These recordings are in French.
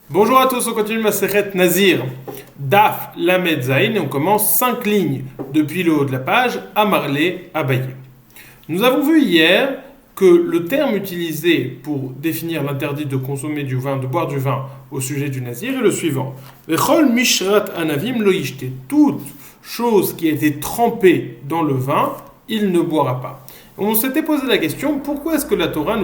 Bonjour à tous, on continue Masechet Nazir, Daf Lamed Zain, et on commence 5 lignes depuis le haut de la page, Amarlé Abaye. Nous avons vu hier que le terme utilisé pour définir l'interdit de consommer du vin, de boire du vin au sujet du Nazir est le suivant. Vechol Mishrat Anavim lo yishte, toute chose qui a été trempée dans le vin, il ne boira pas. On s'était posé la question, pourquoi est-ce que la Torah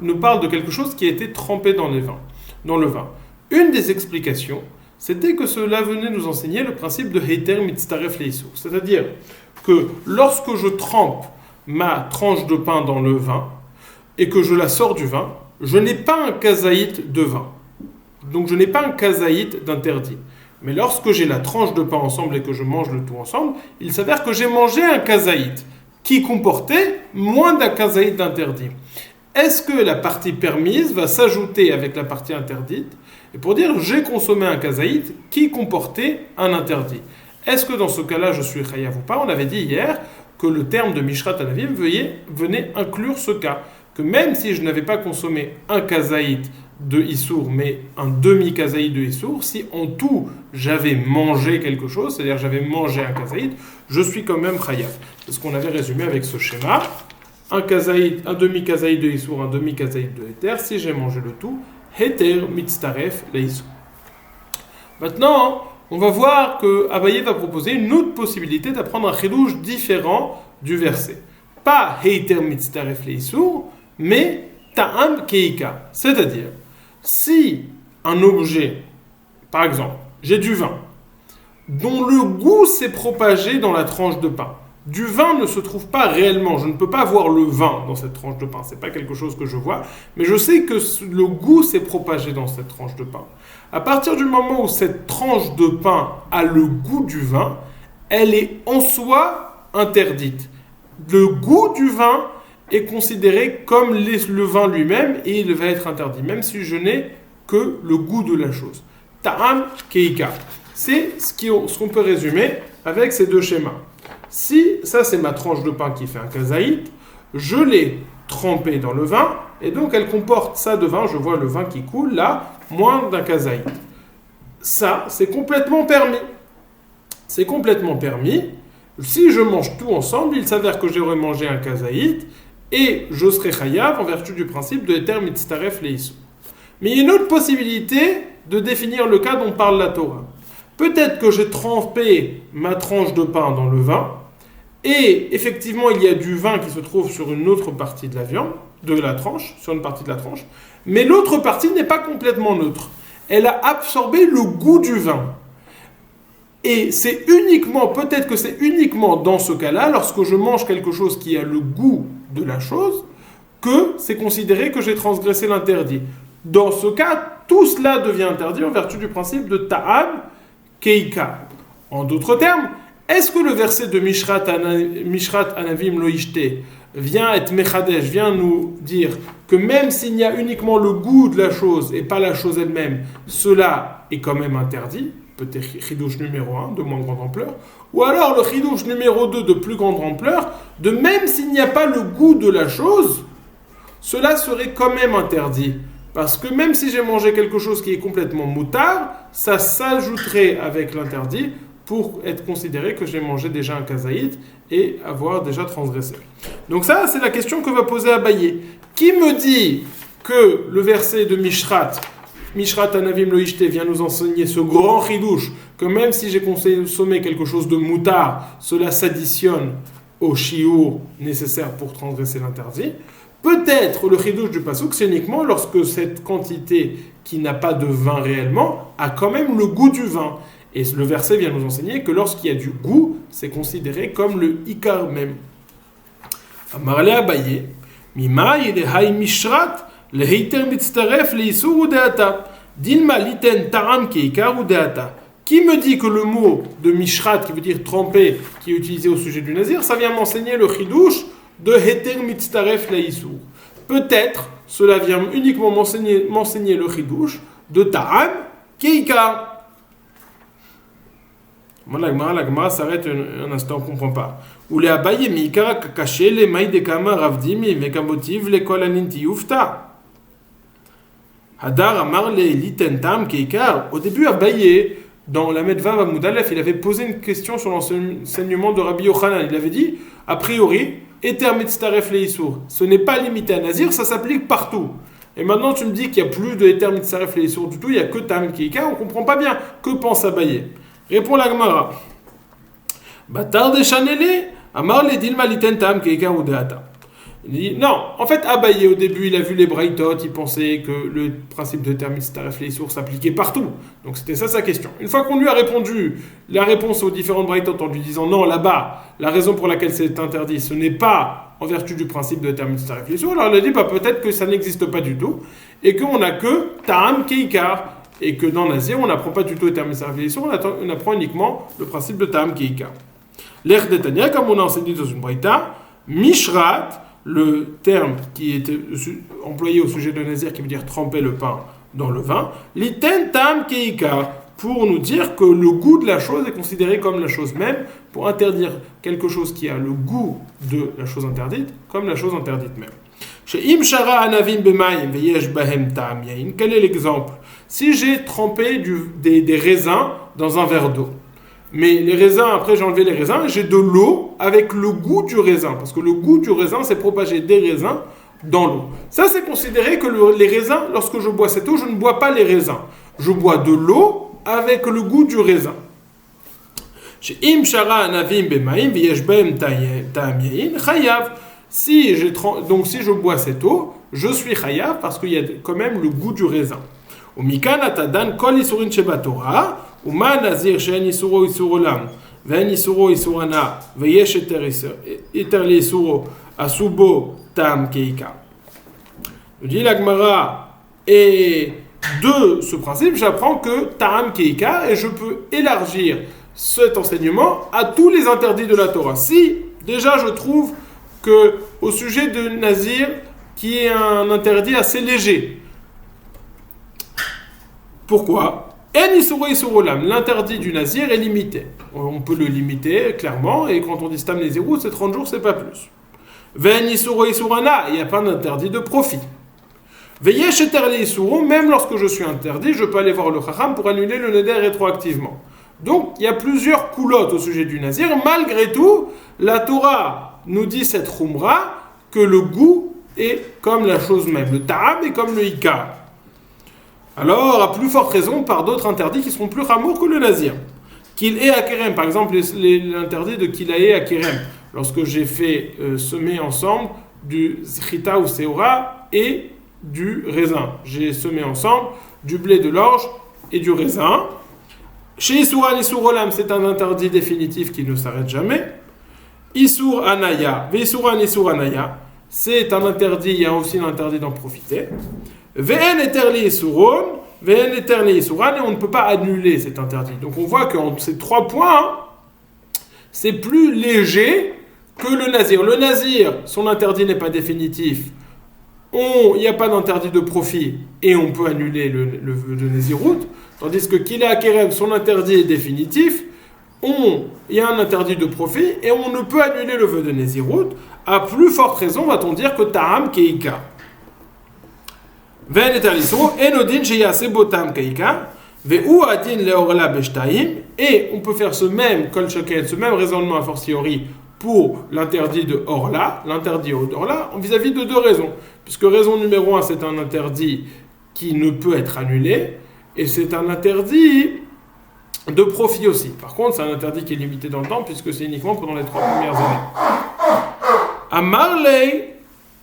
nous parle de quelque chose qui a été trempé dans le vin? Une des explications, c'était que cela venait nous enseigner le principe de Heiter Mitztaref Leisur. C'est-à-dire que lorsque je trempe ma tranche de pain dans le vin et que je la sors du vin, je n'ai pas un kazaït de vin. Donc je n'ai pas un kazaït d'interdit. Mais lorsque j'ai la tranche de pain ensemble et que je mange le tout ensemble, il s'avère que j'ai mangé un kazaït qui comportait moins d'un kazaït d'interdit. Est-ce que la partie permise va s'ajouter avec la partie interdite? Et pour dire j'ai consommé un kazaït qui comportait un interdit. Est-ce que dans ce cas-là je suis chayav ou pas? On avait dit hier que le terme de Mishrat Anavim venait inclure ce cas. Que même si je n'avais pas consommé un kazaït de Issour, mais un demi-kazaït de Issour, si en tout j'avais mangé quelque chose, c'est-à-dire j'avais mangé un kazaït, je suis quand même chayav. C'est ce qu'on avait résumé avec ce schéma. Un demi-kazaït de Issour, un demi-kazaït de Heter, si j'ai mangé le tout, Heter mitztaref leissour. Maintenant, on va voir que Abaye va proposer une autre possibilité d'apprendre un chidouche différent du verset. Pas Heter mitztaref leissour, mais ta'am keika. C'est-à-dire, si un objet, par exemple, j'ai du vin, dont le goût s'est propagé dans la tranche de pain, du vin ne se trouve pas réellement. Je ne peux pas voir le vin dans cette tranche de pain. Ce n'est pas quelque chose que je vois. Mais je sais que le goût s'est propagé dans cette tranche de pain. À partir du moment où cette tranche de pain a le goût du vin, elle est en soi interdite. Le goût du vin est considéré comme le vin lui-même et il va être interdit, même si je n'ai que le goût de la chose. Ta'am keika. C'est ce qu'on peut résumer avec ces deux schémas. Si ça c'est ma tranche de pain qui fait un kazaït, je l'ai trempée dans le vin, et donc elle comporte ça de vin, je vois le vin qui coule là, moins d'un kazaït. Ça, c'est complètement permis. C'est complètement permis. Si je mange tout ensemble, il s'avère que j'aurais mangé un kazaït, et je serai chayav en vertu du principe de Heter mitztaref leissour. Mais il y a une autre possibilité de définir le cas dont parle la Torah. Peut-être que j'ai trempé ma tranche de pain dans le vin, et effectivement, il y a du vin qui se trouve sur une autre partie de la viande, de la tranche, sur une partie de la tranche, mais l'autre partie n'est pas complètement neutre. Elle a absorbé le goût du vin. Et peut-être que c'est uniquement dans ce cas-là, lorsque je mange quelque chose qui a le goût de la chose, que c'est considéré que j'ai transgressé l'interdit. Dans ce cas, tout cela devient interdit en vertu du principe de ta'am keika. En d'autres termes, est-ce que le verset de Mishrat Anavim lo yishte vient être mechadesh, vient nous dire que même s'il y a uniquement le goût de la chose et pas la chose elle-même, cela est quand même interdit? Peut-être chidouche numéro 1 de moins grande ampleur, ou alors le chidouche numéro 2 de plus grande ampleur, de même s'il n'y a pas le goût de la chose, cela serait quand même interdit. Parce que même si j'ai mangé quelque chose qui est complètement moutard, ça s'ajouterait avec l'interdit pour être considéré que j'ai mangé déjà un kazaït et avoir déjà transgressé. Donc ça, c'est la question que va poser Abaye. Qui me dit que le verset de Mishrat Anavim lo yishte vient nous enseigner ce grand chidouche, que même si j'ai consommé quelque chose de moutard, cela s'additionne au chiour nécessaire pour transgresser l'interdit? Peut-être le chidouche du pasouk, c'est uniquement lorsque cette quantité qui n'a pas de vin réellement a quand même le goût du vin. Et le verset vient nous enseigner que lorsqu'il y a du goût, c'est considéré comme le ikar même. Amarle Abaye, mima yedehai mishrat leheiter mitztaref leisur ou deata. Dilma liten taram ke ikar ou deata. Qui me dit que le mot de mishrat, qui veut dire tremper, qui est utilisé au sujet du nazir, ça vient m'enseigner le chidouche de Heter mitztaref leisur. Peut-être cela vient uniquement m'enseigner le chidouche de taram ke ikar. La Gemara s'arrête un instant, on ne comprend pas. Ou les Abaye Mikara Kakaché, les Maïdekama Ravdim, et Mekamotiv, les Kolaninti Ufta. Hadar Amarle Litentam Keikar. Au début, Abaye, dans la Medvav Amoudalef, il avait posé une question sur l'enseignement de Rabbi Yochanan. Il avait dit, a priori, Eter Mitztaref Leisur. Ce n'est pas limité à Nazir, ça s'applique partout. Et maintenant, tu me dis qu'il n'y a plus de Eter Mitztaref Leisur du tout, il n'y a que Tam Keikar, on ne comprend pas bien. Que pense Abaye? Répond la Gemara. Batar de Chanele, Amarle Dilma Litentam Keikar ou Deata. Il dit, non, en fait, Abaye, au début, il a vu les Braithot, il pensait que le principe de terme Mitztaref Leisur s'appliquait partout. Donc c'était ça sa question. Une fois qu'on lui a répondu la réponse aux différentes Braithot en lui disant non, là-bas, la raison pour laquelle c'est interdit, ce n'est pas en vertu du principe de terme Mitztaref Leisur, alors il a dit peut-être que ça n'existe pas du tout, et qu'on n'a que Ta'am Keikar, et que dans Nazir, on n'apprend pas du tout le terme Mitztaref Leisur, on apprend uniquement le principe de Ta'am Keikar. L'Ech d'Etania, comme on a enseigné dans une Braïta, Mishrat, le terme qui était employé au sujet de Nazir, qui veut dire tremper le pain dans le vin, liten tam keika, pour nous dire que le goût de la chose est considéré comme la chose même, pour interdire quelque chose qui a le goût de la chose interdite, comme la chose interdite même. Chez Imshara Anavim Bemaim Veyesh Bahem Tam Yain, quel est l'exemple? Si j'ai trempé des raisins dans un verre d'eau, mais les raisins, après j'ai enlevé les raisins, j'ai de l'eau avec le goût du raisin. Parce que le goût du raisin, c'est propager des raisins dans l'eau. Ça, c'est considéré que les raisins, lorsque je bois cette eau, je ne bois pas les raisins. Je bois de l'eau avec le goût du raisin. Si je bois cette eau, je suis chayav parce qu'il y a quand même le goût du raisin. ומה נזיר שאין איסורו איסור עולם ואין איסורו איסור הנאה ויש היתר לאיסורו עשו בו טעם כעיקר. Je dis la Gemara, et de ce principe j'apprends que ta'am keika, et je peux élargir cet enseignement à tous les interdits de la Torah. Si déjà je trouve que au sujet de Nazir qui est un interdit assez léger. Pourquoi? L'interdit du Nazir est limité. On peut le limiter clairement, et quand on dit Stam Nezirut, c'est 30 jours, c'est pas plus. Il n'y a pas d'interdit de profit. Même lorsque je suis interdit, je peux aller voir le Chacham pour annuler le Neder rétroactivement. Donc, il y a plusieurs coulottes au sujet du Nazir. Malgré tout, la Torah nous dit cette Khumra que le goût est comme la chose même. Le Ta'am est comme le Ikar. Alors, à plus forte raison, par d'autres interdits qui seront plus ramour que le Nazir. Qu'il ait à Kerem, par exemple, l'interdit de qu'il ait à Kerem, lorsque j'ai fait semer ensemble du Zchita ou Seora et du raisin. J'ai semé ensemble du blé de l'orge et du raisin. Chez Isuran Isur Olam, c'est un interdit définitif qui ne s'arrête jamais. Isur Anaya, Veisuran Isur Anaya, c'est un interdit, il y a aussi l'interdit d'en profiter. Ve'en eterli isuron, ve'en eterli isuran, et on ne peut pas annuler cet interdit. Donc on voit que ces 3 points, c'est plus léger que le Nazir. Le Nazir, son interdit n'est pas définitif. Il n'y a pas d'interdit de profit et on peut annuler le vœu de Nazirut. Tandis que Kila Kerem, son interdit est définitif. Il y a un interdit de profit et on ne peut annuler le vœu de Nazirut. À plus forte raison, va-t-on dire que Ta'am Keika. Et on peut faire ce même raisonnement a fortiori pour l'interdit de Orla, l'interdit d'Orla, vis-à-vis de 2 raisons. Puisque raison numéro 1, c'est un interdit qui ne peut être annulé, et c'est un interdit de profit aussi. Par contre, c'est un interdit qui est limité dans le temps, puisque c'est uniquement pendant les 3 premières années. Amarlei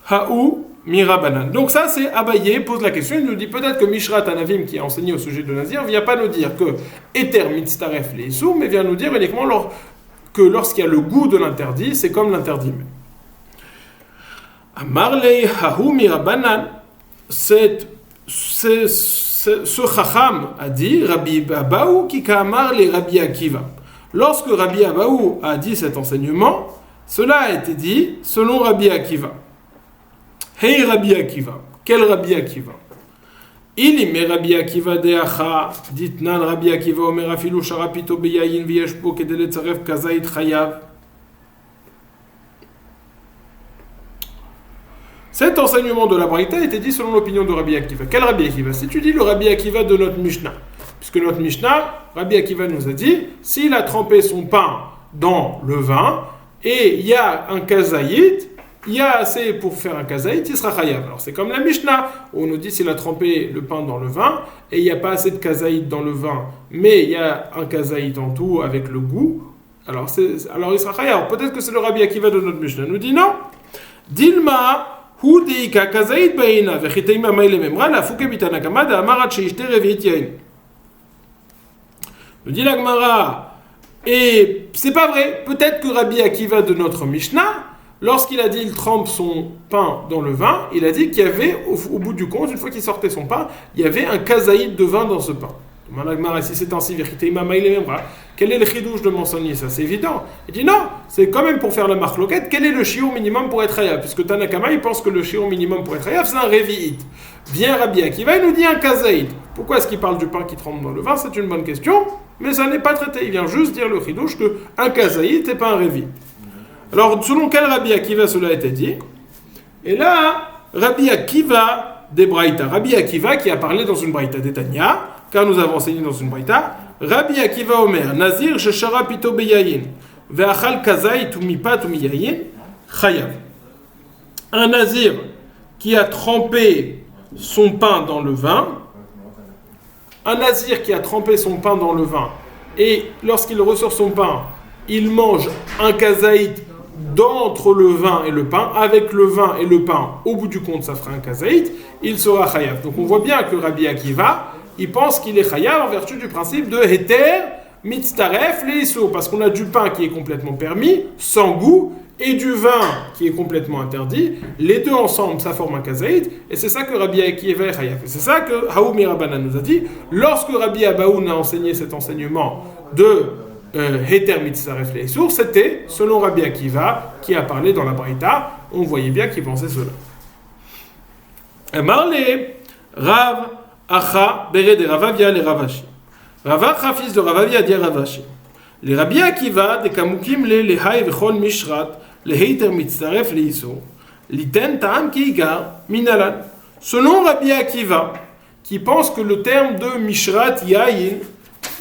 Ha'u Mirabanan. Donc ça, c'est Abaye pose la question. Il nous dit peut-être que Mishrat Anavim, qui a enseigné au sujet de Nazir, ne vient pas nous dire que Eter Mitztaref Leisur, mais vient nous dire uniquement que lorsqu'il y a le goût de l'interdit, c'est comme l'interdit même. Amarlei Hahu Mirabanan, ce Chacham a dit Rabbi Abaou qui kamar les Rabbi Akiva. Lorsque Rabbi Abaou a dit cet enseignement, cela a été dit selon Rabbi Akiva. Hey Rabbi Akiva, quel Rabbi Akiva? Il me Rabbi Akiva deacha, ditnan Rabbi Akiva omer afilu sharapito beyayin v'yeshpo kedele tzaref kazait chayav. Cet enseignement de la Braïta était dit selon l'opinion de Rabbi Akiva. Quel Rabbi Akiva? Si tu dis le Rabbi Akiva de notre Mishnah, puisque notre Mishnah, Rabbi Akiva nous a dit, s'il a trempé son pain dans le vin, et il y a un kazaït, il y a assez pour faire un kazaït, il sera chayav. Alors c'est comme la Mishnah, où on nous dit s'il a trempé le pain dans le vin, et il n'y a pas assez de kazaït dans le vin, mais il y a un kazaït en tout avec le goût, alors il sera chayav. Peut-être que c'est le Rabbi Akiva de notre Mishnah. Nous dit non. Dilma, hu deika kazaït baina, vechiteima maile memra, la fouke bitanakama, da amarat sheishte revit yain. Nous dit la Gemara, et c'est pas vrai, peut-être que Rabbi Akiva de notre Mishnah, lorsqu'il a dit il trempe son pain dans le vin, il a dit qu'il y avait, au bout du compte, une fois qu'il sortait son pain, il y avait un kazaïd de vin dans ce pain. Demande la Gemara, si c'est ainsi, quel est le chidouche de m'enseigner ça? C'est évident. Il dit non, c'est quand même pour faire la marloquette, quel est le shiur minimum pour être hayav? Puisque Tanakama, il pense que le shiur minimum pour être hayav, c'est un revi'it. Vient Rabbi Akiva, il nous dit un kazaïd. Pourquoi est-ce qu'il parle du pain qui trempe dans le vin? C'est une bonne question, mais ça n'est pas traité. Il vient juste dire le chidouche que un kazaïd n'est pas un revi'it. Alors, selon quel Rabbi Akiva cela a été dit? Et là, Rabbi Akiva des Braïta. Rabbi Akiva qui a parlé dans une Braïta d'Etania, car nous avons enseigné dans une Braïta. Rabbi Akiva Omer, Nazir sheshara pito beyayin, ve'achal kazay tumipa tumiyayin, chayav. Un Nazir qui a trempé son pain dans le vin, un Nazir qui a trempé son pain dans le vin, et lorsqu'il ressort son pain, il mange un kazaït d'entre le vin et le pain, avec le vin et le pain, au bout du compte, ça fera un kazaït, il sera chayav. Donc on voit bien que Rabbi Akiva, il pense qu'il est chayav en vertu du principe de heter mitztaref leissou, parce qu'on a du pain qui est complètement permis, sans goût, et du vin qui est complètement interdit. Les deux ensemble, ça forme un kazaït, et c'est ça que Rabbi Akiva est chayav. Et c'est ça que Haou Mirabana nous a dit, lorsque Rabbi Abaoun a enseigné cet enseignement de heter mitztaref leissou, c'était selon Rabbi Akiva qui a parlé dans la Braïta. On voyait bien qu'il pensait cela. Amarle Rav Acha Bere de Ravavia le Ravashi. Rav Acha, fils de Ravavia, dit Ravashi. Les Rabbi Akiva de Kamukim le Lehai vechol Mishrat le heter mitztaref leissou liten ta'am ki igar minalan. Selon Rabbi Akiva, qui pense que le terme de Mishrat Yayin,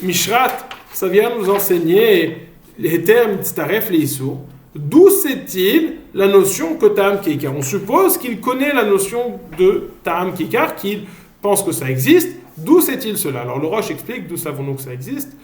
Mishrat, ça vient nous enseigner les termes mitztaref leissou. D'où sait-il la notion que ta'am ki igar? On suppose qu'il connaît la notion de ta'am ki igar, qu'il pense que ça existe. D'où sait-il cela? Alors le Roche explique d'où savons-nous que ça existe,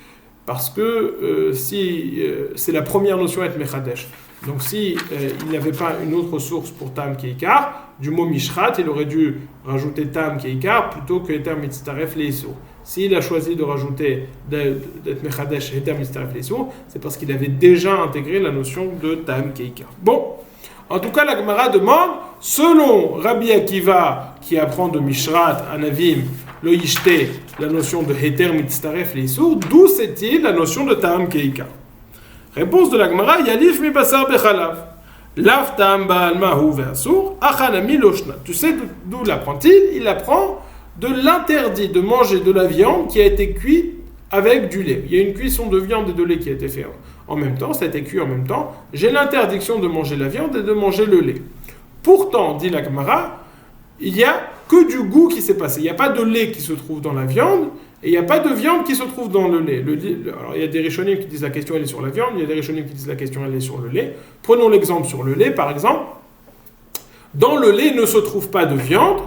parce que c'est la première notion être mechadesh. Donc si il n'y avait pas une autre source pour tam keikar, du mot mishrat, il aurait dû rajouter tam keikar plutôt que eter mitztaref leissou. S'il a choisi de rajouter d'être mechadesh eter mitztaref leissou, c'est parce qu'il avait déjà intégré la notion de tam keikar. Bon. En tout cas, la Gemara demande, selon Rabbi Akiva, qui apprend de Mishrat, Anavim, le Yishte, la notion de Heter Mitztaref Leissou, d'où sait-il la notion de Ta'am Keika? Réponse de la Gemara, Yalif mi basar bechalav. Lav Ta'am Baal Mahu ve'asur, Achanami loshna. Tu sais d'où l'apprend-il? Il apprend de l'interdit de manger de la viande qui a été cuite avec du lait. Il y a une cuisson de viande et de lait qui a été faite en même temps, ça a été cuit en même temps. J'ai l'interdiction de manger la viande et de manger le lait. Pourtant, dit la Gemara, il n'y a que du goût qui s'est passé. Il n'y a pas de lait qui se trouve dans la viande et il n'y a pas de viande qui se trouve dans le lait. Alors, il y a des Rishonim qui disent la question elle est sur la viande, il y a des Rishonim qui disent la question elle est sur le lait. Prenons l'exemple sur le lait, par exemple. Dans le lait ne se trouve pas de viande,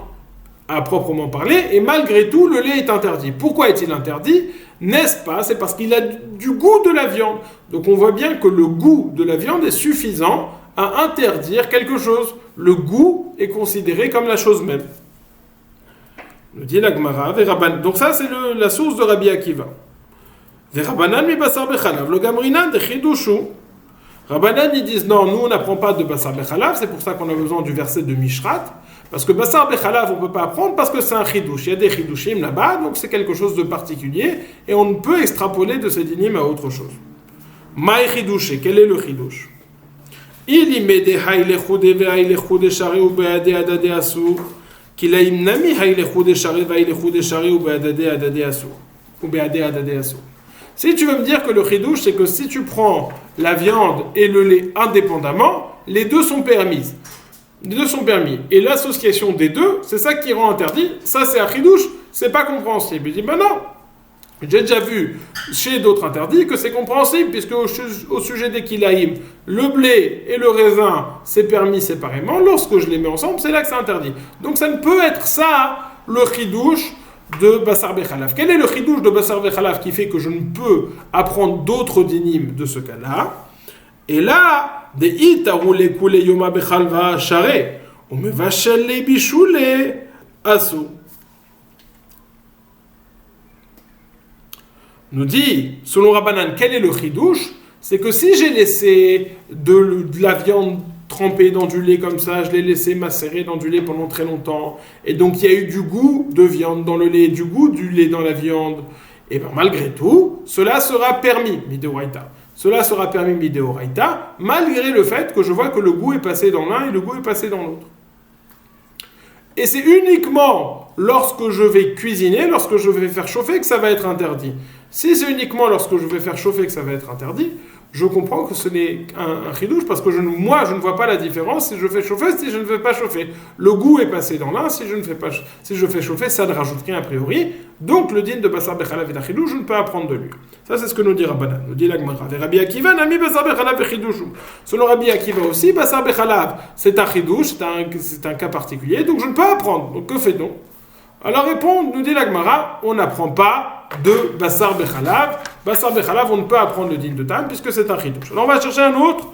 à proprement parler, et malgré tout, le lait est interdit. Pourquoi est-il interdit? N'est-ce pas? C'est parce qu'il a du goût de la viande. Donc on voit bien que le goût de la viande est suffisant à interdire quelque chose. Le goût est considéré comme la chose même. Le dit la Gemara, donc ça c'est la source de Rabbi Akiva. Verabanan mi basar bechalav, le gamrinan de chidushu. Rabbanan ils disent non, nous on n'apprend pas de basar bechalav, c'est pour ça qu'on a besoin du verset de Mishrat. Parce que basar bechalav, on ne peut pas apprendre parce que c'est un chidouche. Il y a des chidushim là-bas, donc c'est quelque chose de particulier et on ne peut extrapoler de ces dinim à autre chose. Maï chidouche, quel est le chidouche? Il y met des haïlechude ve haïlechude shari ou beade adade asur, qu'il a imnami haïlechude shari ve haïlechude shari ou beade adade asur, ou beade adade asur. Si tu veux me dire que le chidouche, c'est que si tu prends la viande et le lait indépendamment, les deux sont permises. Les deux sont permis. Et l'association des deux, c'est ça qui rend interdit. Ça, c'est un chidouche, c'est pas compréhensible. Il dit, ben non, j'ai déjà vu chez d'autres interdits que c'est compréhensible, puisque au sujet des kilaïm, le blé et le raisin, c'est permis séparément. Lorsque je les mets ensemble, c'est là que c'est interdit. Donc ça ne peut être ça, le chidouche de Bassar Bechalaf. Quel est le chidouche de Bassar Bechalaf qui fait que je ne peux apprendre d'autres dinim de ce cas-là? Et là, des itaroule koule yoma bechalva share, ou me vachel les bichoule asso. Nous dit, selon Rabbanan, quel est le chidouche? C'est que si j'ai laissé de la viande trempée dans du lait comme ça, je l'ai laissé macérer dans du lait pendant très longtemps, et donc il y a eu du goût de viande dans le lait, du goût du lait dans la viande, et bien malgré tout, cela sera permis, mideoraita. Cela sera permis mideoraita, malgré le fait que je vois que le goût est passé dans l'un et le goût est passé dans l'autre. Et c'est uniquement lorsque je vais cuisiner, lorsque je vais faire chauffer, que ça va être interdit. Si c'est uniquement lorsque je vais faire chauffer que ça va être interdit, je comprends que ce n'est un chidouche parce que moi, je ne vois pas la différence si je fais chauffer, si je ne fais pas chauffer. Le goût est passé dans l'un, si je fais chauffer, ça ne rajoute rien a priori. Donc, le din de Bassar Bechalav et d'Achidouche, je ne peux apprendre de lui. Ça, c'est ce que nous dit Rabbanan. Nous dit l'Agmara. Et Rabbi Akiva n'a mis Bassar Bechalav et Chidouche. Selon Rabbi Akiva aussi, Bassar Bechalav, c'est un chidouche, c'est un cas particulier, donc je ne peux apprendre. Donc, que fait-on? Alors, répond, nous dit l'Agmara, on n'apprend pas de Bassar Bechalav. Bassar Bechalav, on ne peut apprendre le din de Tam puisque c'est un chidouche. Alors on va chercher un autre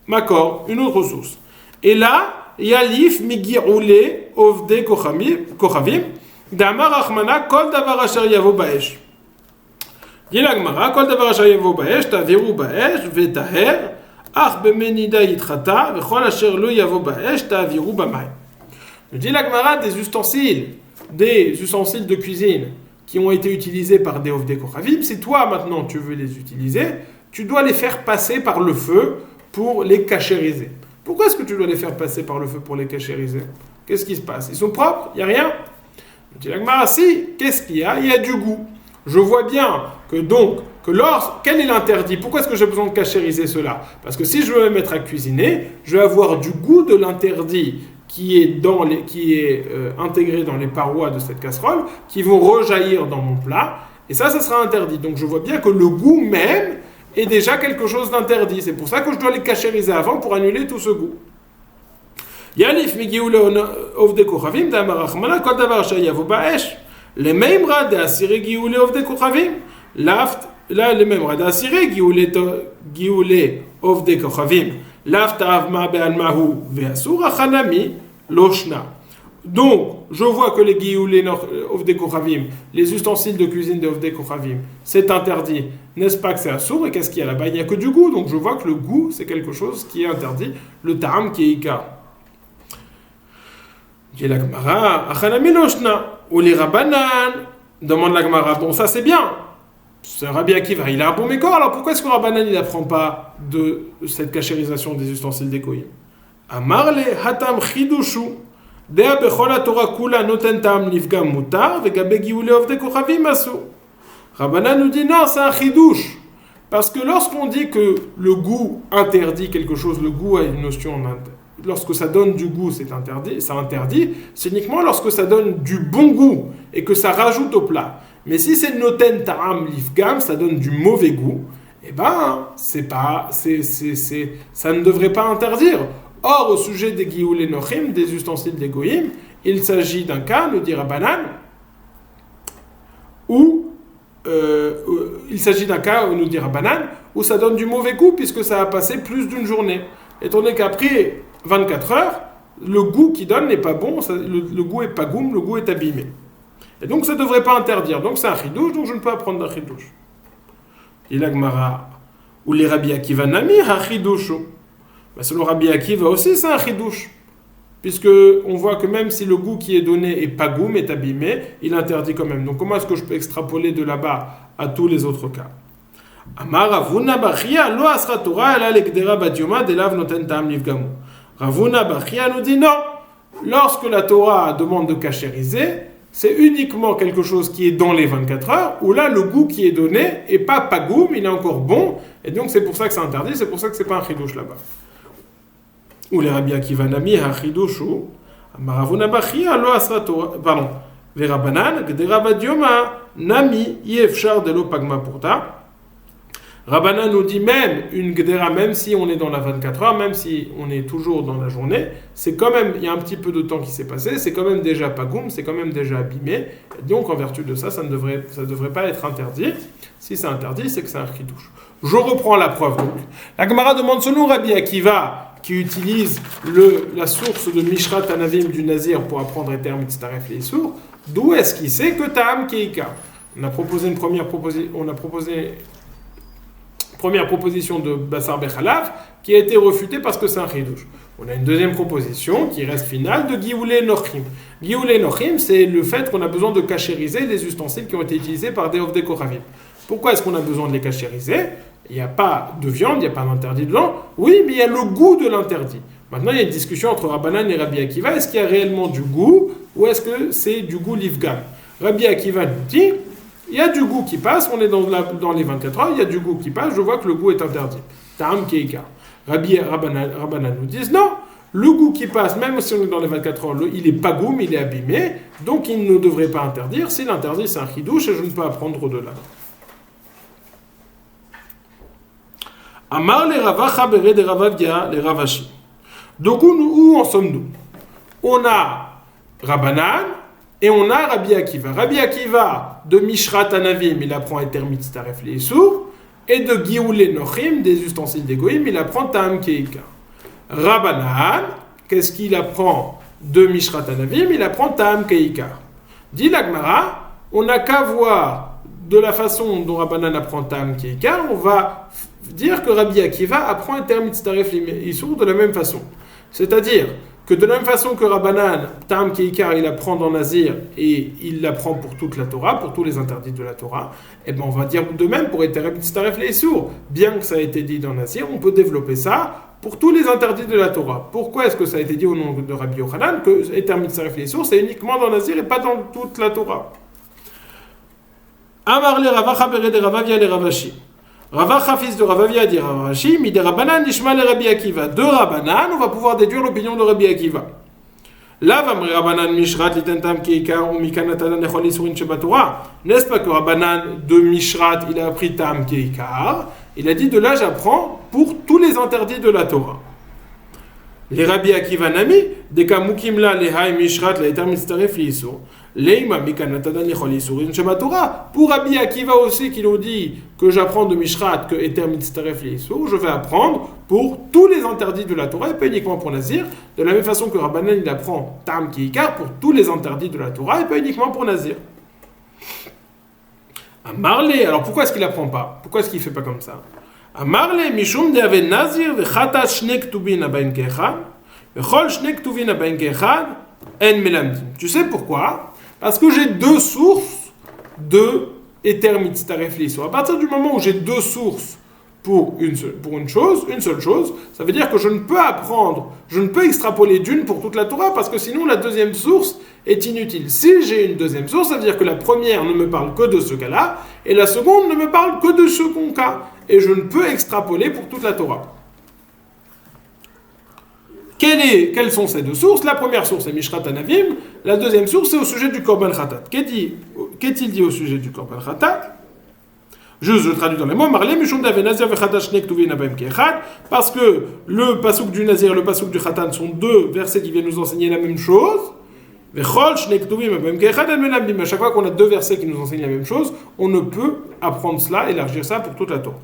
makor, une autre source. Et là, Yalif Migiroule Ovde Kochavim Damar Achmana Kol Davar Asher Yavo Baesh. Dit la Gemara, Kol Davar Asher Yavo Baesh, Taviru Baesh, Vetaher, Ach Bemenida Yitrata, Vechol Asher Lo Yavo Baesh, Taviru Bamay. Dit la Gemara, des ustensiles de cuisine qui ont été utilisés par des Ovdei Kochavim, si toi maintenant tu veux les utiliser, tu dois les faire passer par le feu pour les cachériser. Pourquoi est-ce que tu dois les faire passer par le feu pour les cachériser? Qu'est-ce qui se passe? Ils sont propres? Il n'y a rien? Si, qu'est-ce qu'il y a? Il y a du goût. Je vois bien que quel est l'interdit? Pourquoi est-ce que j'ai besoin de cachériser cela? Parce que si je veux me mettre à cuisiner, je vais avoir du goût de l'interdit qui est intégré dans les parois de cette casserole, qui vont rejaillir dans mon plat, et ça sera interdit. Donc je vois bien que le goût même est déjà quelque chose d'interdit. C'est pour ça que je dois les cachériser avant pour annuler tout ce goût. Yalif migiule ovde kochavim d'amar achmana kol davar sheyavo baesh le memra de asire giule ovde kochavim laft là le memra de asire giule ovde kochavim. Donc, je vois que les guilloulés Ovdei Kochavim, les ustensiles de cuisine de Ovdei Kochavim, c'est interdit. N'est-ce pas que c'est assour? Et qu'est-ce qu'il y a là-bas? Il n'y a que du goût. Donc, je vois que le goût, c'est quelque chose qui est interdit. Le ta'am qui est ika. Dit la Gemara, Achanami loshna, ou les Rabbanan, demande la Gemara. Bon, ça c'est bien. C'est Rabbi Akiva, il a un bon mécor, alors pourquoi est-ce que Rabbanan il n'apprend pas de cette cachérisation des ustensiles des koïm? Amarle hatam chidushu dea bechol haTorah kula noten ta'am nifgam mutar vegabe giule ovdei kochavim asu. Rabbanan nous dit non, c'est un chidouche. Parce que lorsqu'on dit que le goût interdit quelque chose, le goût a une notion lorsque ça donne du goût, c'est interdit, c'est uniquement lorsque ça donne du bon goût et que ça rajoute au plat. Mais si c'est noten ta'am lifgam, ça donne du mauvais goût, eh ben, ça ne devrait pas interdire. Or, au sujet des gioulé nochim, des ustensiles des goyim, il s'agit d'un cas, nous dit Rabbanan, où ça donne du mauvais goût puisque ça a passé plus d'une journée. Étant donné qu'après 24 heures, le goût qu'il donne n'est pas bon, le goût est pas goum, le goût est abîmé. Et donc ça ne devrait pas interdire. Donc c'est un chidouche, donc je ne peux pas prendre d'un chidouche. Il a Gemara, ou les Rabbi Akiva nami ha chidouche. Mais selon Rabbi Akiva aussi c'est un chidouche. Puisque on voit que même si le goût qui est donné est pas goum, est abîmé, il interdit quand même. Donc comment est-ce que je peux extrapoler de là-bas à tous les autres cas? Amar Ravuna Bachia lo asra Torah ela lekdera bat yoma delav noten ta'am nifgamu. Ravuna Bachia nous dit non. Lorsque la Torah demande de cachériser, c'est uniquement quelque chose qui est dans les 24 heures, où là, le goût qui est donné n'est pas goût, mais il est encore bon, et donc c'est pour ça que c'est interdit, c'est pour ça que c'est pas un chidouche là-bas. Ou les Rabbi Akiva Nami Hachidushu, Maravuna Bachia lo asra Torah, pardon, Verabanan, Gderava Dioma Nami Yefchar de lo Pagma Purta. Rabbanan nous dit même une Gdera, même si on est dans la 24 heures, même si on est toujours dans la journée, c'est quand même, il y a un petit peu de temps qui s'est passé, c'est quand même déjà Pagoum, c'est quand même déjà abîmé. Donc en vertu de ça, ça ne devrait pas être interdit. Si c'est interdit, c'est que c'est un chidouche. Je reprends la preuve donc. La Gemara demande selon Rabbi Akiva, qui utilise la source de Mishrat Anavim du Nazir pour apprendre Eter Mitztaref les sourds, d'où est-ce qu'il sait que Ta'am Keika? On a proposé une première proposition de Bassar Bechalav qui a été refutée parce que c'est un chidouche. On a une deuxième proposition qui reste finale de Gioulé Nochim. Gioulé Nochim, c'est le fait qu'on a besoin de cachériser les ustensiles qui ont été utilisés par des Ovdei Koravim. Pourquoi est-ce qu'on a besoin de les cachériser? Il n'y a pas de viande, il n'y a pas d'interdit dedans. Oui, mais il y a le goût de l'interdit. Maintenant, il y a une discussion entre Rabbanan et Rabbi Akiva. Est-ce qu'il y a réellement du goût ou est-ce que c'est du goût l'ifgam? Rabbi Akiva nous dit il y a du goût qui passe, on est dans les 24 heures, il y a du goût qui passe, je vois que le goût est interdit. Ta'am keika. Rabbanan nous disent non, le goût qui passe, même si on est dans les 24 heures, il est pas goût, il est abîmé, donc il ne devrait pas interdire. S'il interdit, c'est un chidouche et je ne peux apprendre au-delà. Amar le Ravacha bere de Ravadia le Ravashi. Donc où en sommes-nous? On a Rabbanan et on a Rabbi Akiva. Rabbi Akiva de Mishrat Anavim, il apprend Eter Mitztaref les sourds, et de Gioulé Nochim, des ustensiles d'Egoïm, il apprend Ta'am Keika. Rabbanan, qu'est-ce qu'il apprend de Mishrat Anavim? Il apprend Ta'am Keika. Dit la Gemara, on n'a qu'à voir de la façon dont Rabbanan apprend Ta'am Keika, on va dire que Rabbi Akiva apprend Eter Mitztaref les sourds de la même façon. C'est-à-dire que de la même façon que Rabbanan, Ta'am Keikar, il apprend dans Nazir et il l'apprend pour toute la Torah, pour tous les interdits de la Torah, et bien on va dire de même pour Eter Mitztaref les sourds. Bien que ça a été dit dans Nazir, on peut développer ça pour tous les interdits de la Torah. Pourquoi est-ce que ça a été dit au nom de Rabbi Yochanan que Eter Mitztaref les sourds, c'est uniquement dans Nazir et pas dans toute la Torah? Amar le Ravacha bere de Ravavia le Ravashi. Ravacha, fils de Ravavia, dit Ravashi, mi de Rabbanan, nishma le Rabbi Akiva. De Rabbanan, on va pouvoir déduire l'opinion de Rabbi Akiva. Là, va me Rabbanan Mishrat, litentam keikar, ou mikanatadan nechol isurin shebatora. N'est-ce pas que Rabbanan de Mishrat, il a appris tam keikar? Il a dit de là, j'apprends pour tous les interdits de la Torah. Les Rabbi Akiva Nami, de kamukimla lehai Mishrat, la eter mitztaref l'isur. Pour Rabbi Akiva aussi qui nous dit que j'apprends de Mishrat que Eter Mitztaref l'Isur, je vais apprendre pour tous les interdits de la Torah et pas uniquement pour Nazir, de la même façon que Rabbanan il apprend Ta'am Keikar pour tous les interdits de la Torah et pas uniquement pour Nazir. Amarle, alors pourquoi est-ce qu'il apprend pas? Pourquoi est-ce qu'il fait pas comme ça? Amarle mishum de ave Nazir vechata shne ktuvin abain kechad vechol shne ktuvin abain kechad en melamdim. Tu sais pourquoi? Parce que j'ai deux sources de Eter Mitztaref l'Isur. À partir du moment où j'ai deux sources pour une seule chose, ça veut dire que je ne peux apprendre, je ne peux extrapoler d'une pour toute la Torah, parce que sinon la deuxième source est inutile. Si j'ai une deuxième source, ça veut dire que la première ne me parle que de ce cas-là, et la seconde ne me parle que de ce cas. Et je ne peux extrapoler pour toute la Torah. Quelles sont ces deux sources? La première source est Mishrat Anavim, la deuxième source c'est au sujet du Korban Khatat. Qu'est-il dit au sujet du Korban Khatat? Je traduis dans les mots, parce que le pasouk du Nazir et le pasouk du Khatan sont deux versets qui viennent nous enseigner la même chose. À chaque fois qu'on a deux versets qui nous enseignent la même chose, on ne peut apprendre cela, élargir ça pour toute la Torah.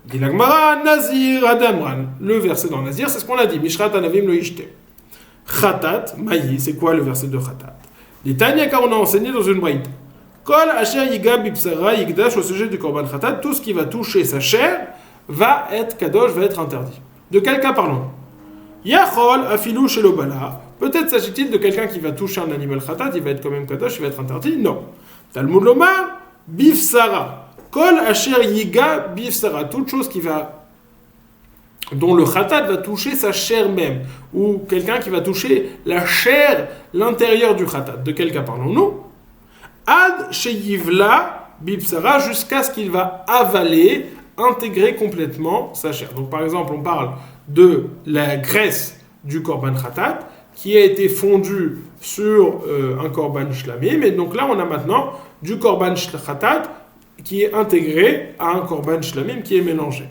Dit la Gemara, Nazir Adamran. Le verset dans Nazir, c'est ce qu'on a dit. Mishrat Anavim lo ishte. Khatat, maï, c'est quoi le verset de Khatat? Les Tanya, car on a enseigné dans une braïta. Kol asher yiga bipsara yigdash, au sujet du Korban Khatat, tout ce qui va toucher sa chair va être kadosh, va être interdit. De quel cas parlons? Yachol afilou shelobala. Peut-être s'agit-il de quelqu'un qui va toucher un animal Khatat, il va être quand même kadosh, il va être interdit? Non. Talmud lomar, bifsara. Kol asher yiga bifsara, toute chose dont le khatat va toucher sa chair même, ou quelqu'un qui va toucher la chair, l'intérieur du khatat. De quel cas parlons-nous? Ad sheyivla bifsara, jusqu'à ce qu'il va avaler, intégrer complètement sa chair. Donc par exemple, on parle de la graisse du korban khatat qui a été fondue sur un korban shlamim. Et donc là, on a maintenant du korban khatat qui est intégré à un korban shlamim qui est mélangé.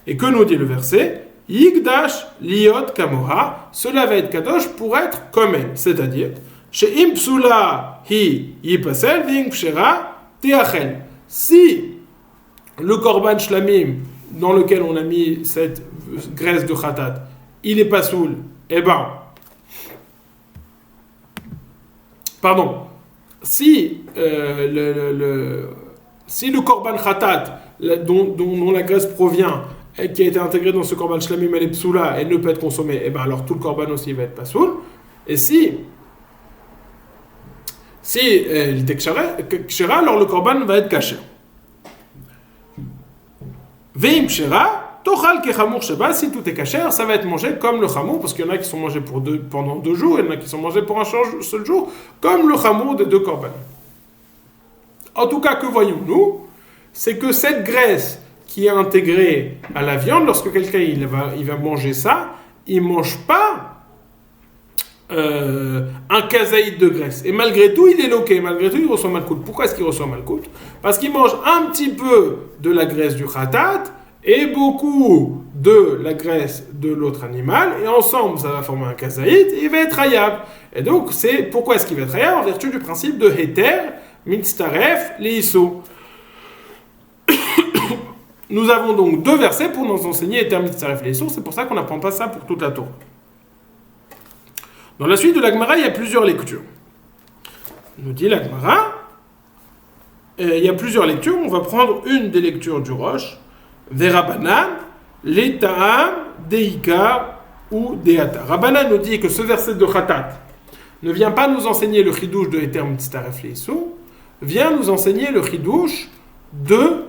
Et que nous dit le verset? Yigdash liot kamoha, cela va être kadosh pour être comme elle, c'est-à-dire chez impsula hi yipasel ving pshera teachel. Si le korban shlamim dans lequel on a mis cette graisse de khatat, il est pas soul, eh ben, pardon, si si le korban khatat dont la graisse provient et qui a été intégrée dans ce korban shlamim, elle est psoula, elle ne peut être consommée, et bien alors tout le korban aussi va être pas soul. Et si il était kshera, alors le korban va être kasher. Veim kshera, tochal kechamour sheba, si tout est kasher, ça va être mangé comme le chamour, parce qu'il y en a qui sont mangés pendant 2 jours, et il y en a qui sont mangés pour un seul jour, comme le chamour des 2 korban. En tout cas, que voyons-nous? C'est que cette graisse qui est intégrée à la viande, lorsque quelqu'un il va manger ça, il ne mange pas un kazaïd de graisse. Et malgré tout, il est loqué, malgré tout, il reçoit malkout. Pourquoi est-ce qu'il reçoit malkout? Parce qu'il mange un petit peu de la graisse du khatat et beaucoup de la graisse de l'autre animal, et ensemble, ça va former un kazaïd, et il va être hayab. Et donc, c'est pourquoi est-ce qu'il va être hayab? En vertu du principe de heter, mitztaref, leiso. Nous avons donc 2 versets pour nous enseigner Heter mitzaref leiso, c'est pour ça qu'on n'apprend pas ça pour toute la Torah. Dans la suite de la Gemara, il y a plusieurs lectures. Nous dit la Gemara, il y a plusieurs lectures, on va prendre une des lectures du Rosh, Verabanan, L'Etaam, Deika ou Deata. Rabbanan nous dit que ce verset de Khatat ne vient pas nous enseigner le chidouche de Heter mitzaref leiso, vient nous enseigner le chidouche de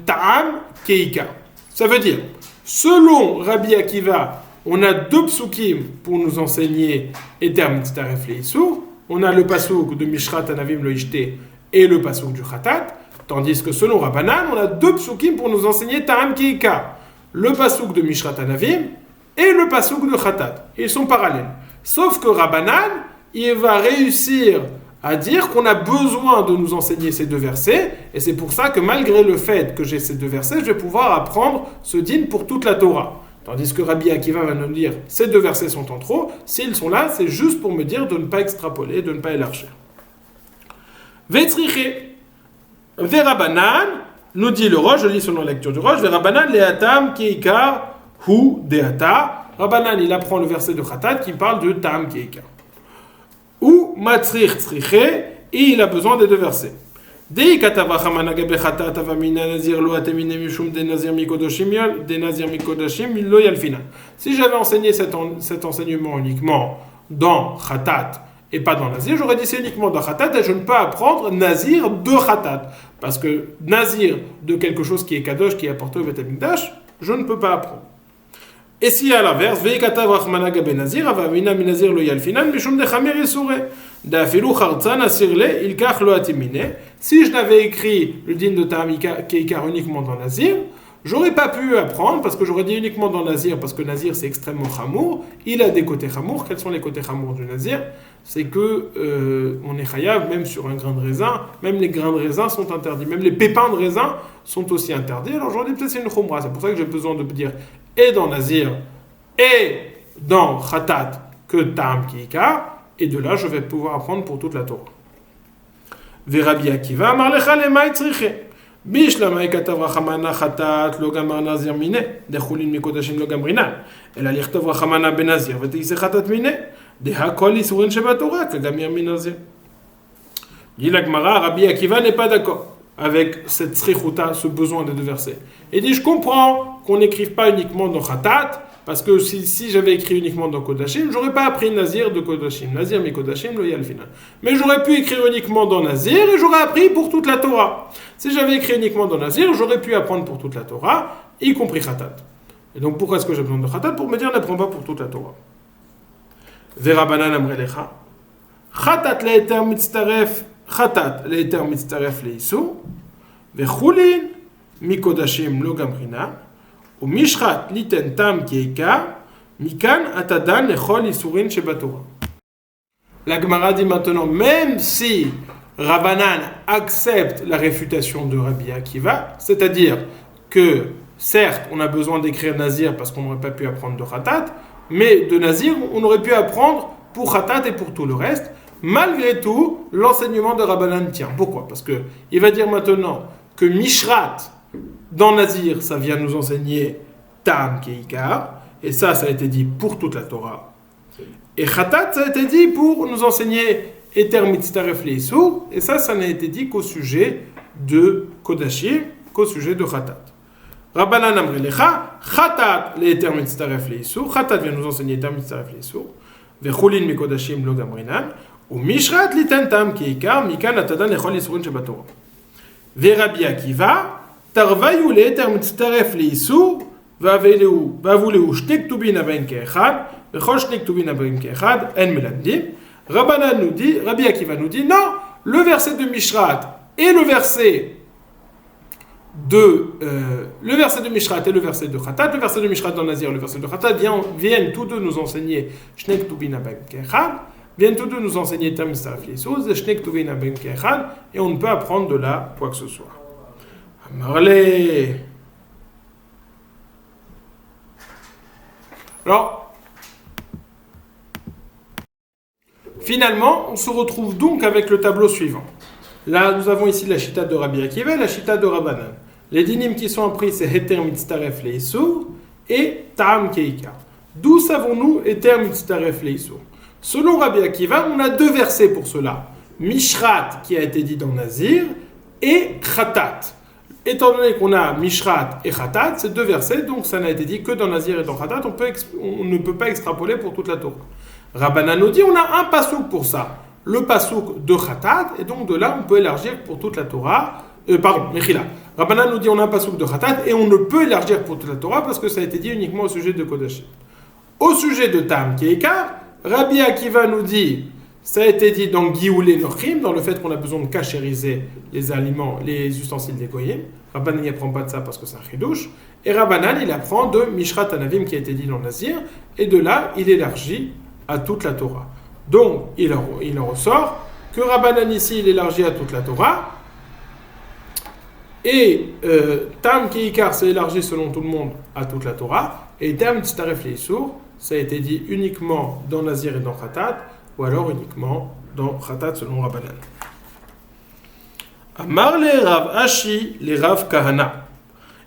Ta'am Keika. Ça veut dire, selon Rabbi Akiva, on a 2 psukim pour nous enseigner Heter mitzaref leiso. On a le pasuk de Mishrat Anavim lo ishte et le pasuk du Khatat, tandis que selon Rabbanan, on a 2 psukim pour nous enseigner Ta'am Keika. Le pasuk de Mishrat Anavim et le pasuk de Khatat. Ils sont parallèles. Sauf que Rabbanan, il va réussir à dire qu'on a besoin de nous enseigner ces 2 versets, et c'est pour ça que malgré le fait que j'ai ces 2 versets, je vais pouvoir apprendre ce din pour toute la Torah. Tandis que Rabbi Akiva va nous dire, ces 2 versets sont en trop, s'ils sont là, c'est juste pour me dire de ne pas extrapoler, de ne pas élargir. Vetzriche, Verabanan, nous dit le Rosh, je lis selon la lecture du Rosh, Verabanan le'atam keika hu deata. Rabbanan, il apprend le verset de Khatat qui parle de Ta'am Keika. Ou Matzrich Tzriche, et il a besoin des 2 versets. Dei katava chamana gabe Khatat avamina nazir lo atemine mishum de nazir mikodoshim lo yalfina. Si j'avais enseigné cet enseignement uniquement dans Khatat et pas dans Nazir, j'aurais dit c'est uniquement dans Khatat et je ne peux apprendre Nazir de Khatat. Parce que Nazir de quelque chose qui est Kadosh, qui est apporté au Beth Amikdash, je ne peux pas apprendre. Et si à l'inverse, veikatav rachmana gabe nazir, avamina minazir lo yalfinan, mishum de chamer yesure, d'afilu chartza nasir le, ilkach lo atimine. Si je n'avais écrit le din de Ta'am Keika uniquement dans Nazir, j'aurais pas pu apprendre, parce que j'aurais dit uniquement dans Nazir, parce que Nazir c'est extrêmement chamour, il a des côtés chamour. Quels sont les côtés chamour du Nazir? C'est que on est chayav même sur un grain de raisin, même les grains de raisin sont interdits, même les pépins de raisin sont aussi interdits. Alors j'aurais dit peut-être c'est une chumra, c'est pour ça que j'ai besoin de dire et dans Nazir et dans Khatat que Ta'am Keika, et de là je vais pouvoir apprendre pour toute la Torah. Verabi Akiva amar lecha lema etzriche bishlama katav rachamana Khatat lo gamar nazir mine dechulin mikodashim lo gamrinan ela lichtov rachamana benazir v'teise Khatat mine deha kol isurin shebatorah kagamir minazir. Dit la Gemara, Rabbi Akiva n'est pas d'accord avec cette srichuta, ce besoin des 2 versets. Il dit, je comprends qu'on n'écrive pas uniquement dans Khatat, parce que si j'avais écrit uniquement dans Kodashim, j'aurais pas appris Nazir de Kodashim. Nazir mi Kodashim, lo yalfina. Mais j'aurais pu écrire uniquement dans Nazir, et j'aurais appris pour toute la Torah. Si j'avais écrit uniquement dans Nazir, j'aurais pu apprendre pour toute la Torah, y compris Khatat. Et donc pourquoi est-ce que j'ai besoin de Khatat? Pour me dire, n'apprends pas pour toute la Torah. Verabanan amrelecha. Khatat le'eter mitztaref Khatat le'eter mitztaref le'isu, vechulin mikodashim lo gamrina, Ou mishrat liten tam keika, mikan atadan lechol isurin shebatora. La Gemara dit maintenant, même si Rabbanan accepte la réfutation de Rabbi Akiva, c'est-à-dire que certes on a besoin d'écrire Nazir parce qu'on n'aurait pas pu apprendre de Khatat, mais de Nazir on aurait pu apprendre pour Khatat et pour tout le reste. Malgré tout, l'enseignement de Rabbanan tient. Pourquoi? Parce qu'il va dire maintenant que Mishrat dans Nazir, ça vient nous enseigner Tam Keikar, et ça a été dit pour toute la Torah. Et Khatat, ça a été dit pour nous enseigner Eter Mitztaref Leisur, et ça n'a été dit qu'au sujet de Kodashim, qu'au sujet de Khatat. Rabbanan Amre Lecha, Khatat le Eter Mitztaref Leisur, Khatat vient nous enseigner Eter Mitztaref Leisur, Vechulin Mikodashim lo Gamrinan, ou Mishrat liten Tam Keikar, Mikan Atadan Lechol Yisurin Shebatora. Rabbi Akiva, Tarvayu le Eter Mitztaref Leisur, Vavuleu Shnek Tubin Aben Keechad, Vechol Shnek Tubin Aben Keechad, En Melamdim. Rabbanan nous dit, Rabbi Akiva nous dit, non, le verset de Mishrat et le verset de Mishrat et le verset de Khatat, le verset de Mishrat dans Nazir, le verset de Khatat viennent tous deux nous enseigner Shnek Tubin Aben Keechad, viennent tous deux nous enseigner Tam Mitzaref Leisur, Shnek Tubin Aben Keechad, et on ne peut apprendre de là quoi que ce soit. Amarle. Alors, finalement, on se retrouve donc avec le tableau suivant. Là, nous avons ici la chita de Rabbi Akiva et la chita de Rabbanan. Les dinim qui sont appris, c'est Heter Mitztaref Leisur et Ta'am Keika. D'où savons-nous Heter Mitztaref Leisur? Selon Rabbi Akiva, on a deux versets pour cela. Mishrat, qui a été dit dans Nazir, et Khatat. Étant donné qu'on a Mishrat et Khatat, ces deux versets, donc ça n'a été dit que dans Nazir et dans Khatat, on ne peut pas extrapoler pour toute la Torah. Rabbanan nous dit on a un pasouk pour ça, le pasouk de Khatat, et donc de là on peut élargir pour toute la Torah. Mechila. Rabbanan nous dit on a un pasouk de Khatat et on ne peut élargir pour toute la Torah parce que ça a été dit uniquement au sujet de Kodashim. Au sujet de Tam Keikar, Rabbi Akiva nous dit ça a été dit dans Gioulé Nochim, dans le fait qu'on a besoin de cachériser les aliments, les ustensiles des Goyim. Rabbanan n'apprend pas de ça parce que c'est un chidouche. Et Rabbanan il apprend de Mishrat Anavim qui a été dit dans Nazir, et de là il élargit à toute la Torah. Donc, il en ressort que Rabbanan ici, il élargit à toute la Torah, et Tam Keikar s'est élargi selon tout le monde à toute la Torah, et Tam Mitztaref Leisur, ça a été dit uniquement dans Nazir et dans Khatat, ou alors uniquement dans Khatat selon Rabbanan. Amar le Rav Ashi, le Rav Kahana.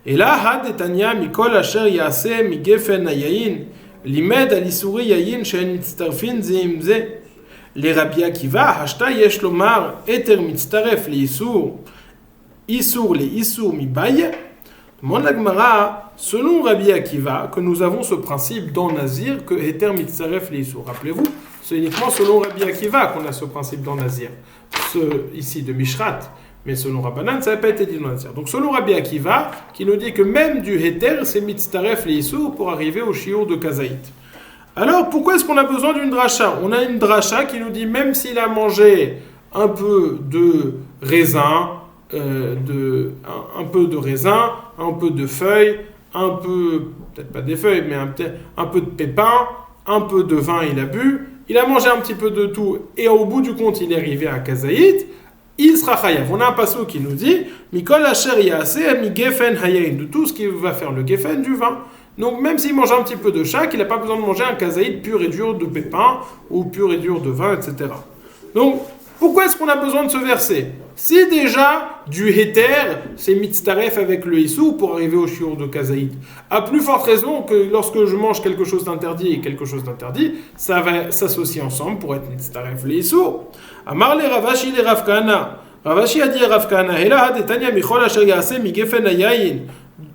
Et là, had etanya mikol asher yaseh migefen hayayin, לימד על איסורי יין שהן מצטרפין זה עם זה. לרבי עקיבא, השתה יש לומר, אתר מצטרף לאיסור, איסור לאיסור מבעיה. Demande la Gemara, selon Rabbi Akiva, que nous avons ce principe dans Nazir, que Eter Mitzaref Leisur. Rappelez-vous, c'est uniquement selon Rabbi Akiva qu'on a ce principe dans Nazir. Ici de Mishrat, mais selon Rabbanan, ça n'a pas été dit dans Nazir. Donc selon Rabbi Akiva, qui nous dit que même du Heter, c'est Mitzaref Leisur pour arriver au shiur de Kazaït. Alors pourquoi est-ce qu'on a besoin d'une dracha? On a une dracha qui nous dit même s'il a mangé un peu de raisin, un peu de raisin, un peu de feuilles, un peu, peut-être pas des feuilles, mais un peu de pépins, un peu de vin il a bu, il a mangé un petit peu de tout, et au bout du compte il est arrivé à Kazaït, il sera chayav. On a un passage qui nous dit, Mikol asher yaseh mi gefen hayayin, de tout ce qui va faire le gefen du vin. Donc même s'il mange un petit peu de chaque, il n'a pas besoin de manger un Kazaït pur et dur de pépins, ou pur et dur de vin, etc. Donc, pourquoi est-ce qu'on a besoin de ce verset? Si déjà, du Heter, c'est mitztaref avec le Issou pour arriver au shiur de Kazaït. À plus forte raison que lorsque je mange quelque chose d'interdit et quelque chose d'interdit, ça va s'associer ensemble pour être mitztaref le Issou. Amar le Ravashi le Rav Kahana. Ravashi a dit à Rav Kahana, Hela hadetanya michol asher yaseh mi gefen hayayin.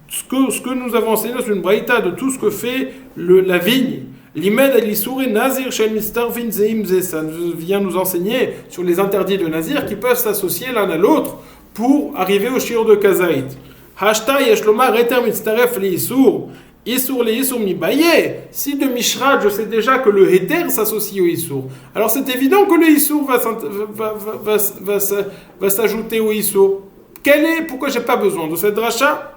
Ce que nous avons enseigné dans une braïta de tout ce que fait la vigne. L'imed al-Issour Nazir shel mistarfin zeim ze, ça vient nous enseigner sur les interdits de Nazir qui peuvent s'associer l'un à l'autre pour arriver au shiur de Kazaït. Hashta yeshlomar eter mitztaref li-Issour, Issour li-Issour mi-Baye. Si de Mishrat, je sais déjà que le Heter s'associe au Issour. Alors c'est évident que le Issour va s'ajouter au Issour. Pourquoi j'ai pas besoin de cette dracha?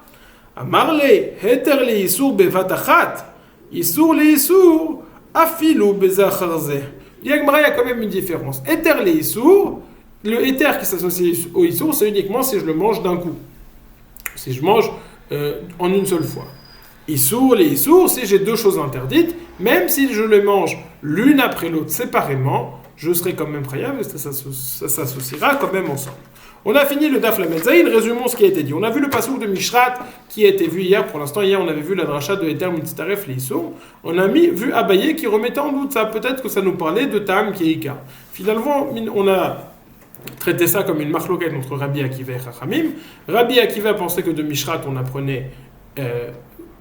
Amarle, heter le isur bevatachat, isur le isur, afilu bezacharze. Il y a quand même une différence. Heter le isur, le heter qui s'associe au isur, c'est uniquement si je le mange d'un coup. Si je mange en une seule fois. Issour, les issours, si j'ai deux choses interdites, même si je les mange l'une après l'autre séparément, je serai quand même khayab et ça s'associera quand même ensemble. On a fini le Daf Lamed Zayin, résumons ce qui a été dit. On a vu le passouk de Mishrat qui a été vu hier. Pour l'instant, hier, on avait vu la dracha de Eter Mitztaref les issours. On a vu Abaye qui remettait en doute ça. Peut-être que ça nous parlait de Tam qui est Ika. Finalement, on a traité ça comme une marloquette entre Rabbi Akiva et Chachamim. Rabbi Akiva pensait que de Mishrat, on apprenait...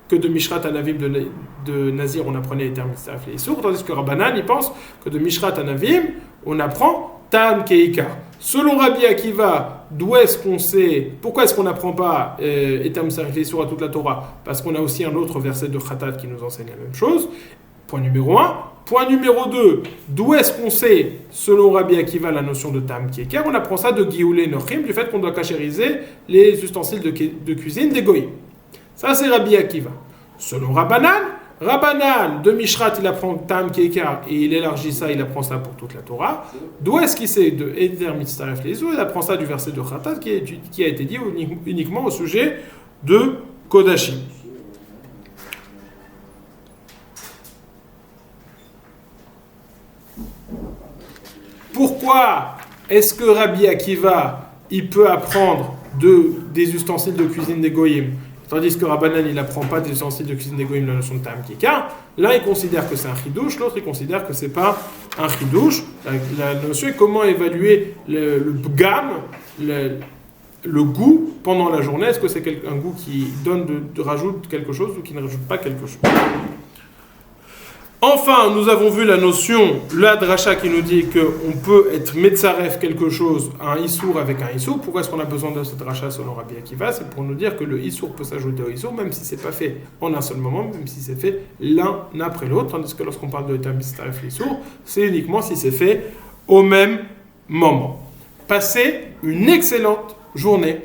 que de Mishrat Anavim de Nazir, on apprenait Eter Mitztaref les issours, tandis que Rabbanan, il pense que de Mishrat Anavim, on apprend Tam Keika. Selon Rabbi Akiva, d'où est-ce qu'on sait, pourquoi est-ce qu'on n'apprend pas Eter Mitztaref les issours à toute la Torah? Parce qu'on a aussi un autre verset de Khatat qui nous enseigne la même chose. Point numéro 1. Point numéro 2, d'où est-ce qu'on sait, selon Rabbi Akiva, la notion de Tam Keika? On apprend ça de Gioulé Nochim, du fait qu'on doit cachériser les ustensiles de cuisine des goyim. Ça, c'est Rabbi Akiva. Selon Rabbanan, de Mishrat, il apprend Tam Keika et il élargit ça, il apprend ça pour toute la Torah. D'où est-ce qu'il sait de Eter Mitztaref les issours? Il apprend ça du verset de Khatat qui a été dit uniquement au sujet de Kodashim. Pourquoi est-ce que Rabbi Akiva, il peut apprendre des ustensiles de cuisine des goyim, tandis que Rabbanan, il n'apprend pas des ustensiles de cuisine des goyim la notion de Tam Kika? L'un, il considère que c'est un chidouche, l'autre, il considère que c'est pas un chidouche. La notion est comment évaluer le gamme, le goût pendant la journée. Est-ce que c'est un goût qui rajoute quelque chose ou qui ne rajoute pas quelque chose? Enfin, nous avons vu la notion, la dracha qui nous dit qu'on peut être metzaref quelque chose, un issour avec un issour. Pourquoi est-ce qu'on a besoin de cette dracha selon Rabbi Akiva? C'est pour nous dire que le issour peut s'ajouter au issour, même si c'est pas fait en un seul moment, même si c'est fait l'un après l'autre. Tandis que lorsqu'on parle de Eter Mitztaref l'issour, c'est uniquement si c'est fait au même moment. Passez une excellente journée.